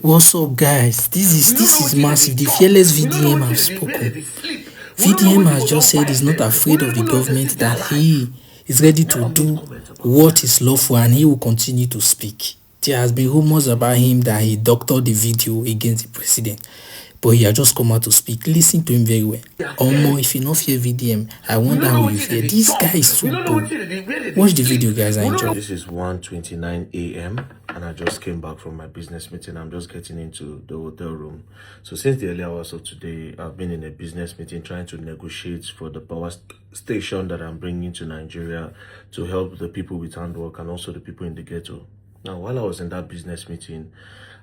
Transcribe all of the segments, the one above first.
What's up, guys? This is massive. The fearless VDM have spoken. VDM has just said he's not afraid of the government, that he is ready to do what is lawful and he will continue to speak. There has been rumors about him that he doctored the video against the president, but he has just come out to speak. Listen to him very well. Omo, if you not fear VDM, I wonder how you fear. This guy is so bold. Watch the video, guys, and enjoy. This is 1:29 a.m. and I just came back from my business meeting. I'm just getting into the hotel room. So since the early hours of today, I've been in a business meeting trying to negotiate for the power station that I'm bringing to Nigeria to help the people with handwork and also the people in the ghetto. Now, while I was in that business meeting,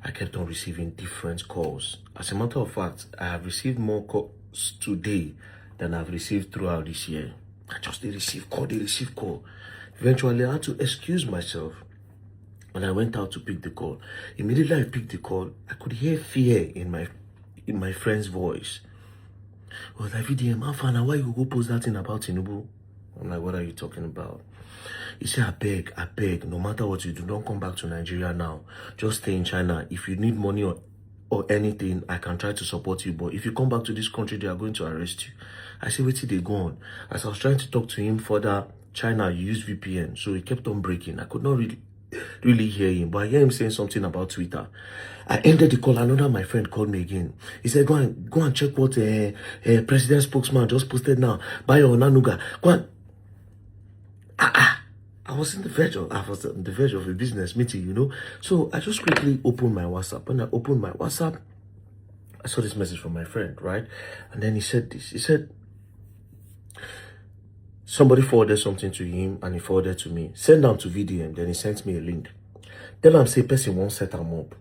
I kept on receiving different calls. As a matter of fact, I have received more calls today than I've received throughout this year. I just did receive call. Eventually, I had to excuse myself when I went out to pick the call. Immediately I picked the call, I could hear fear in my friend's voice. I was like, VDM, how far now? Why you go post that thing about Tinubu? I'm like, what are you talking about? He said, I beg, no matter what you do, don't come back to Nigeria now. Just stay in China. If you need money or anything, I can try to support you. But if you come back to this country, they are going to arrest you. I said, wait till they go on. As I was trying to talk to him further, China used VPN, so he kept on breaking. I could not really hear him, but I hear him saying something about Twitter. I ended the call. Another my friend called me again. He said, go and check what president spokesman just posted now. Bayo Onanuga. Go on. I was on the verge of a business meeting, you know. So I just quickly opened my WhatsApp. When I opened my WhatsApp, I saw this message from my friend, right? And then he said this. He said, somebody forwarded something to him and he forwarded to me. Send down to VDM. Then he sent me a link. Tell him, say, person won't set him up.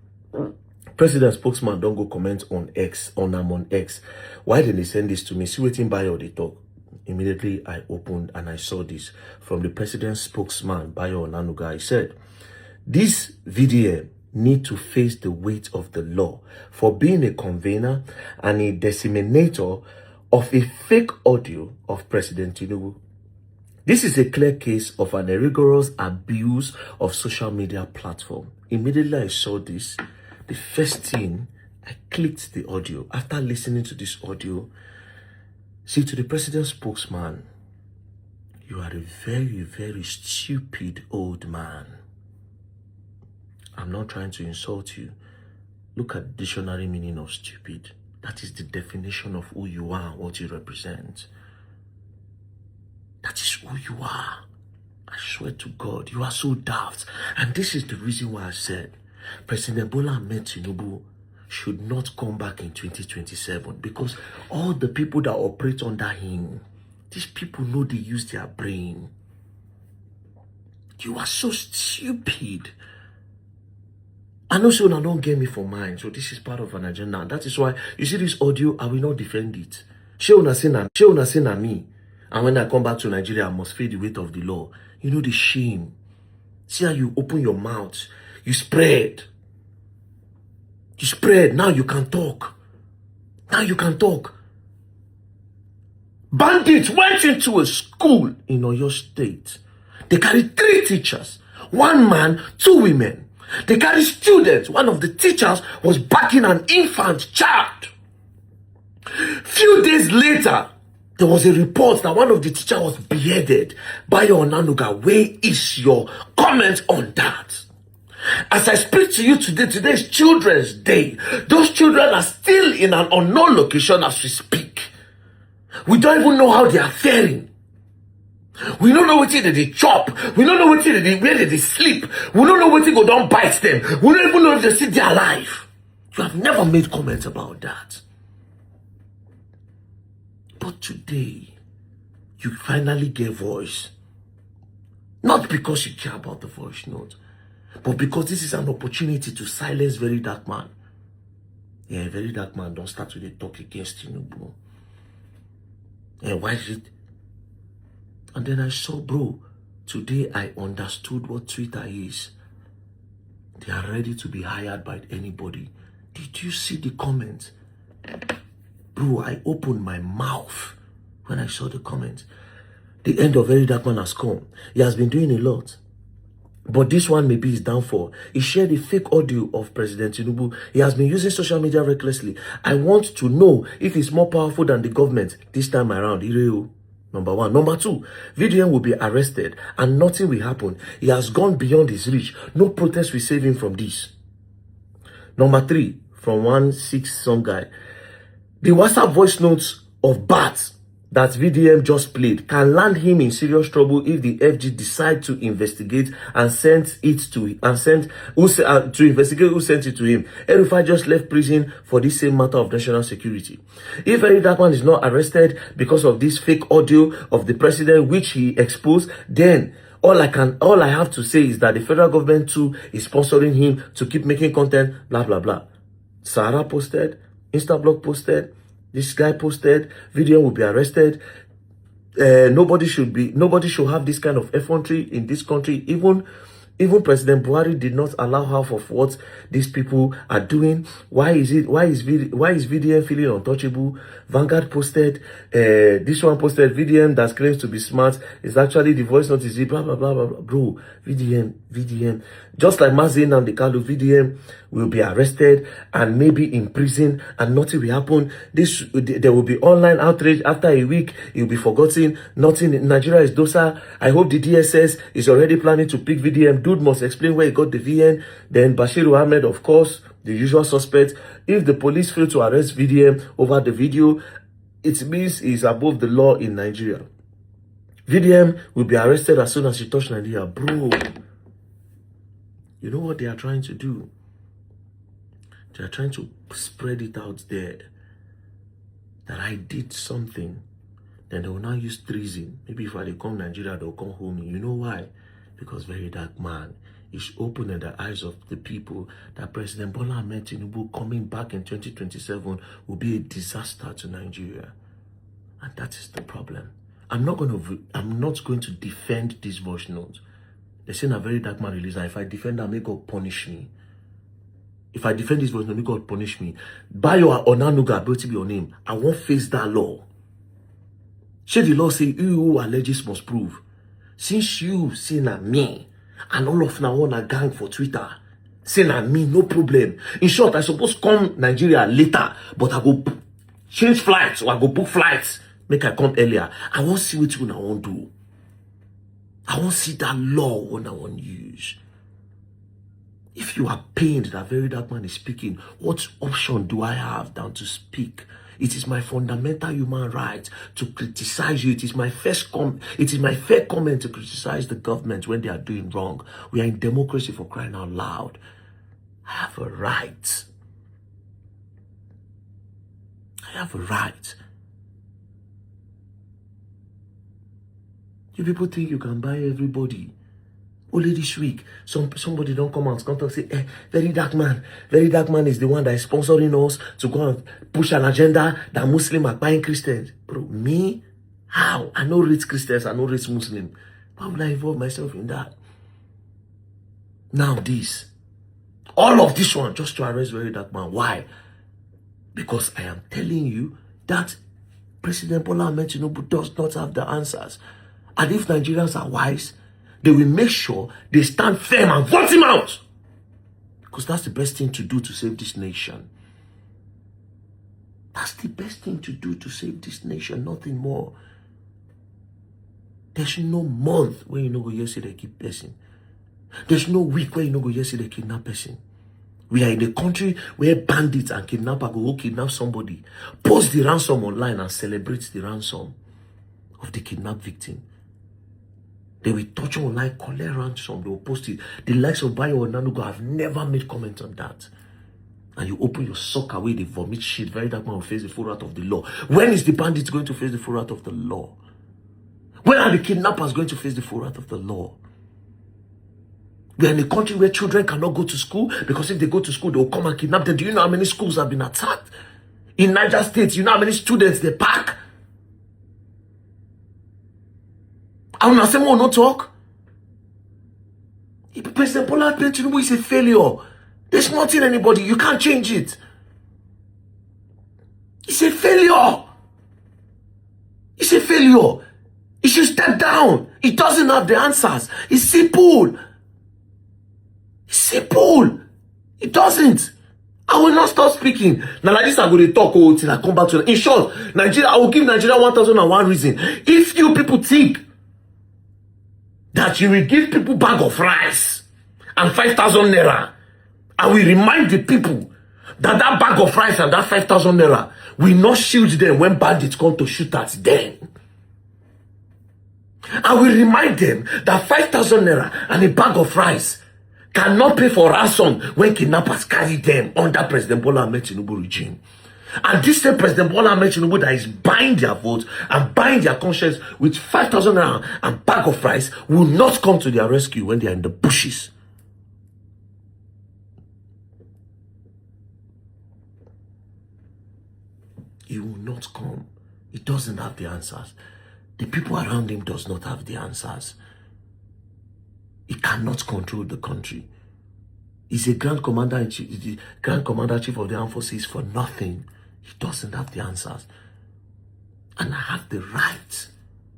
President spokesman don't go comment on X, on X. Why didn't he send this to me? See waiting by all the talk. Immediately, I opened and I saw this from the president's spokesman, Bayo Onanuga. He said, this VDM need to face the weight of the law for being a convener and a disseminator of a fake audio of President Tinubu. This is a clear case of an rigorous abuse of social media platform. Immediately I saw this, the first thing, I clicked the audio. After listening to this audio, see, to the president's spokesman, you are a very, very stupid old man. I'm not trying to insult you. Look at the dictionary meaning of stupid. That is the definition of who you are and what you represent. That is who you are. I swear to God, you are so daft. And this is the reason why I said President Bola Ahmed Tinubu should not come back in 2027, because all the people that operate under him, these people know they use their brain. You are so stupid. I know so now don't get me for mine, so this is part of an agenda. That is why you see this audio, I will not defend it. She una say na me. And when I come back to Nigeria, I must feel the weight of the law. You know the shame. See how you open your mouth. You spread. You spread. Now you can talk. Bandits went into a school in Oyo State. They carried 3 teachers. 1 man, 2 women. They carried students. One of the teachers was backing an infant child. Few days later, there was a report that one of the teachers was beheaded by Onanuga. Where is your comment on that? As I speak to you today is Children's Day. Those children are still in an unknown location as we speak. We don't even know how they are faring. We don't know what they chop. We don't know where they sleep. We don't know what go down bite them. We don't even know if they still there alive. You have never made comments about that. But today, you finally get voice. Not because you care about the voice note, but because this is an opportunity to silence VeryDarkMan. Yeah, VeryDarkMan don't start with a talk against Tinubu. And why is it? And then I saw, bro, today I understood what Twitter is. They are ready to be hired by anybody. Did you see the comments? Bro, I opened my mouth when I saw the comments. The end of VeryDarkMan has come. He has been doing a lot. But this one may be his downfall. He shared a fake audio of President Tinubu. He has been using social media recklessly. I want to know if he's more powerful than the government this time around. Number one. Number two, VDM will be arrested and nothing will happen. He has gone beyond his reach. No protest will save him from this. Number three, from 1/6 some guy. The WhatsApp voice notes of bats that VDM just played can land him in serious trouble if the FG decide to investigate and send it to investigate who sent it to him. El-Rufai just left prison for this same matter of national security. If VeryDarkMan is not arrested because of this fake audio of the president which he exposed, then all I have to say is that the federal government too is sponsoring him to keep making content, blah blah blah. Sarah posted, Instablog posted, this guy posted, VDM will be arrested. Nobody should have this kind of effrontery in this country. Even President Buhari did not allow half of what these people are doing. Why is VDM feeling untouchable? Vanguard posted, this one posted, VDM that claims to be smart is actually the voice note is blah blah blah blah blah. Bro, VDM. Just like Mazin and the Kalu, VDM will be arrested and maybe in prison and nothing will happen. There will be online outrage after a week. It will be forgotten. Nothing in Nigeria is dosa. I hope the DSS is already planning to pick VDM. Dude must explain where he got the VN. Then Bashir Ahmed, of course, the usual suspect. If the police fail to arrest VDM over the video, it means he's above the law in Nigeria. VDM will be arrested as soon as he touches Nigeria. Bro, you know what they are trying to do? They are trying to spread it out there that I did something. Then they will now use treason. Maybe if I come Nigeria, they'll come home. You know why? Because VeryDarkMan is opening the eyes of the people that President Bola Ahmed Tinubu coming back in 2027 will be a disaster to Nigeria. And that is the problem. I'm not going to defend this voice note. They say a VeryDarkMan release, and if I defend that, may God punish me. If I defend this voice note, may God punish me. By your Onanuga, be your name. I won't face that law. Should the law say you who alleges must prove? Since you say na me, and all of now want a gang for Twitter, say na me, no problem. In short, I suppose come Nigeria later, but I go change flights or I go book flights. Make I come earlier. I won't see what you want to do. I won't see that law when I want to use. If you are pained that VeryDarkMan is speaking, what option do I have than to speak? It is my fundamental human right to criticize you. It is my fair comment to criticize the government when they are doing wrong. We are in democracy, for crying out loud. I have a right. I have a right. You people think you can buy everybody. Only this week, somebody don't come out and say, VeryDarkMan is the one that is sponsoring us to go and push an agenda that Muslims are buying Christians. Bro, me? How? I know rich Christians, I know rich Muslims. Why would I involve myself in that? Now this. All of this one just to arrest VeryDarkMan. Why? Because I am telling you that President Bola Ahmed Tinubu does not have the answers. And if Nigerians are wise, they will make sure they stand firm and vote him out. Because that's the best thing to do to save this nation. That's the best thing to do to save this nation, nothing more. There's no month where you know go hear say they keep person. There's no week where you know go hear say they kidnap person. We are in a country where bandits and kidnappers go kidnap somebody, post the ransom online and celebrate the ransom of the kidnapped victim. They will touch online, collect ransom, they will post it. The likes of Bayo or Nanugo have never made comments on that. And you open your sock away, they vomit shit. VeryDarkMan will face the full wrath of the law. When is the bandit going to face the full wrath of the law? When are the kidnappers going to face the full wrath of the law? We are in a country where children cannot go to school because if they go to school, they will come and kidnap them. Do you know how many schools have been attacked? In Niger State, you know how many students they pack? I will not say more, no talk. President Bola Ahmed Tinubu is a failure. There's nothing anybody, you can't change it. It's a failure. It's a failure. He should step down. He doesn't have the answers. It's simple. Simple. It doesn't. I will not stop speaking. Now like this, I go to talk till I come back to it. In short, Nigeria, I will give Nigeria 1001 reason. If you people think that you will give people bag of rice and 5,000 naira, I will remind the people that that bag of rice and that 5,000 naira will not shield them when bandits come to shoot at them. I will remind them that 5,000 naira and a bag of rice cannot pay for ransom when kidnappers carry them under President Bola Ahmed Tinubu regime. And this same President Bola Ahmed Tinubu that is buying their votes and buying their conscience with 5,000 naira and bag of rice will not come to their rescue when they are in the bushes. He will not come. He doesn't have the answers. The people around him does not have the answers. He cannot control the country. He's a Grand Commander-in-Chief, the Grand Commander-Chief of the Armed Forces for nothing. He doesn't have the answers. And I have the right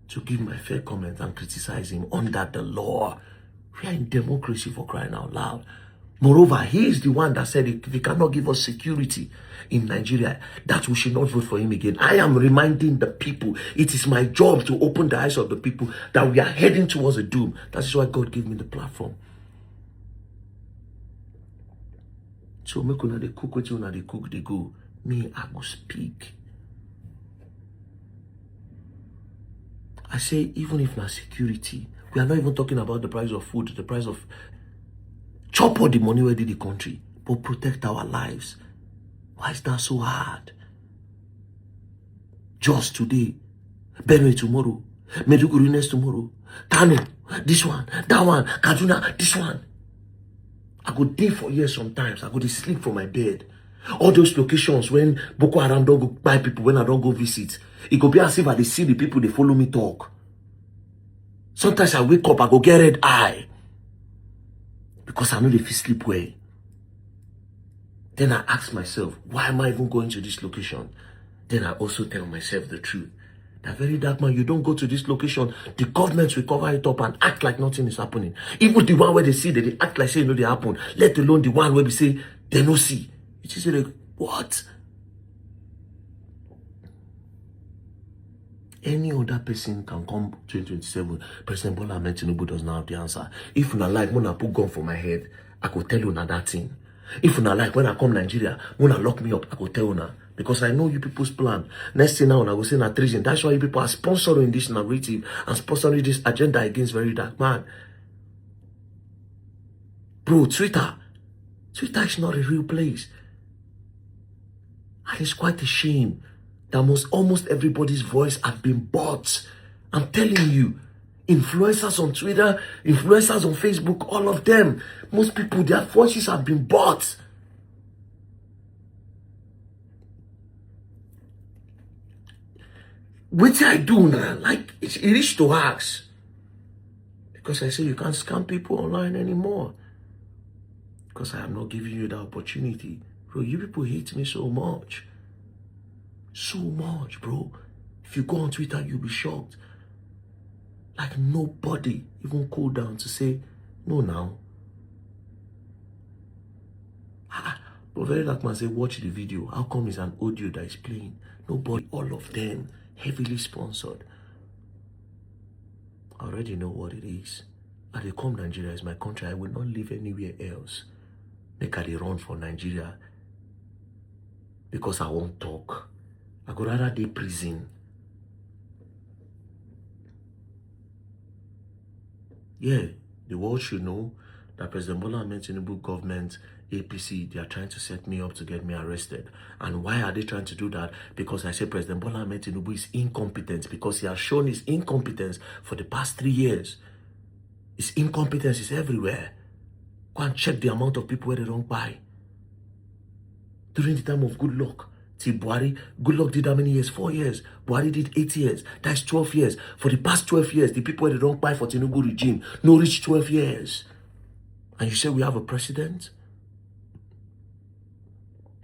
to give my fair comment and criticize him under the law. We are in democracy, for crying out loud. Moreover, he is the one that said if he cannot give us security in Nigeria, that we should not vote for him again. I am reminding the people, it is my job to open the eyes of the people that we are heading towards a doom. That is why God gave me the platform. So make una dey cook with una dey cook dey go. Me, I will speak. I say even if not security, we are not even talking about the price of food, the price of chop all the money where did the country, but protect our lives. Why is that so hard? Just today, Benue tomorrow, Meduguri next tomorrow, Kano, this one, that one, Kaduna, this one. I go day for years sometimes. I go to sleep from my bed. All those locations when Boko Haram don't go buy people, when I don't go visit, it go be as if I see the people, they follow me talk. Sometimes I wake up, I go get red eye. Because I know they feel sleep well. Then I ask myself, why am I even going to this location? Then I also tell myself the truth. That very dark man, you don't go to this location, the government will cover it up and act like nothing is happening. Even the one where they see that they act like say they happen, let alone the one where we say they no see. You just say like, what? Any other person can come 2027. President Bola Ahmed Tinubu does not have the answer. If una like, when I put gun for my head, I could tell you that thing. If una like, when I come Nigeria, when I lock me up, I could tell you. Because I know you people's plan. Next thing now, I will say na treason. That's why you people are sponsoring this narrative and sponsoring this agenda against VeryDarkMan. Bro, Twitter is not a real place. And it's quite a shame that almost everybody's voice have been bought. I'm telling you, influencers on Twitter, influencers on Facebook, all of them, most people, their voices have been bought. What I do now, like, it is to ask. Because I say you can't scam people online anymore. Because I am not giving you that opportunity. Bro, you people hate me so much. So much, bro. If you go on Twitter, you'll be shocked. Like nobody even cool down to say, no now. But VeryDarkMan say, watch the video. How come it's an audio that is playing? Nobody, all of them, heavily sponsored. I already know what it is. I dey come Nigeria is my country. I will not live anywhere else. Make I dey run for Nigeria because I won't talk. I go rather dey prison. Yeah, the world should know that President Bola Ahmed Tinubu government, APC, they are trying to set me up to get me arrested. And why are they trying to do that? Because I say President Bola Ahmed Tinubu is incompetent, because he has shown his incompetence for the past 3 years. His incompetence is everywhere. Go and check the amount of people where they don't buy. During the time of good luck, till Buhari, good luck did how many years? 4 years. Buhari did 8 years. That's 12 years. For the past 12 years, the people where they don't buy for Tinubu regime no reach 12 years. And you say we have a president?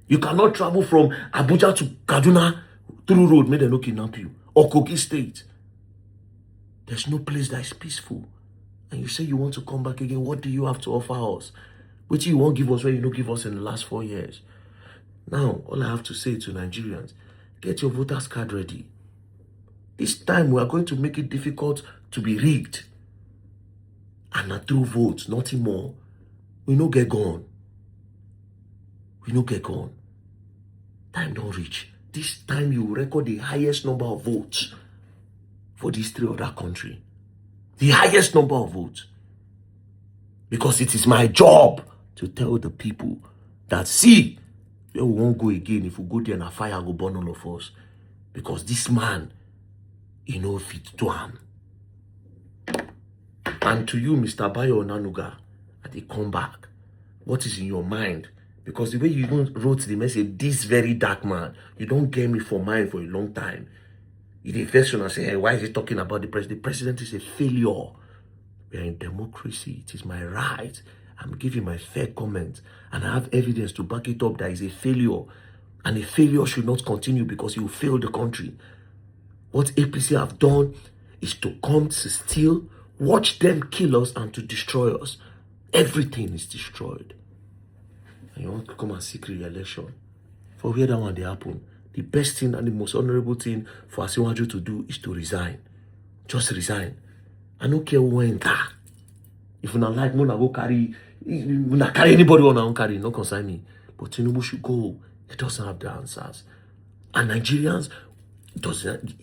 You cannot travel from Abuja to Kaduna through road, may they no kidnap you. Or Kogi State. There's no place that is peaceful. And you say you want to come back again. What do you have to offer us? What you won't give us when you don't give us in the last 4 years? Now, all I have to say to Nigerians, get your voters card ready. This time we are going to make it difficult to be rigged. And not through votes, nothing more. We no get gone. We no get gone. Time don't reach. This time you record the highest number of votes for the history of that country. The highest number of votes. Because it is my job to tell the people that, see, we won't go again. If we go there and a fire go burn all of us. Because this man, he no fit to him. And to you, Mr. Bayo Nanuga, at the comeback, what is in your mind? Because the way you even wrote the message, this very dark man, you don't get me for mine for a long time. You the first one and say, hey, why is he talking about the president? The president is a failure. We are in democracy. It is my right. I'm giving my fair comment. And I have evidence to back it up that is a failure. And a failure should not continue because you failed the country. What APC have done is to come to steal, watch them kill us and to destroy us. Everything is destroyed. And you want to come and seek re-election. For where that one they happen, the best thing and the most honorable thing for Asiwaju to do is to resign. Just resign. I don't care when that. If you not like, you go carry, you not carry anybody on and carry, no concern me. But Tinubu should go. He doesn't have the answers. And Nigerians doesn't.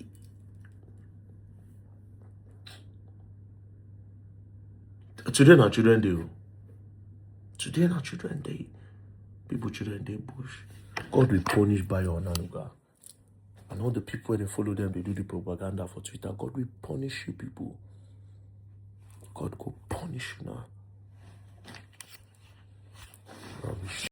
Today na children day. Today na children day. People children day bush. God will punish by your Nanuga. And all the people they follow them, they do the propaganda for Twitter. God will punish you people. God will punish you now. Rubbish.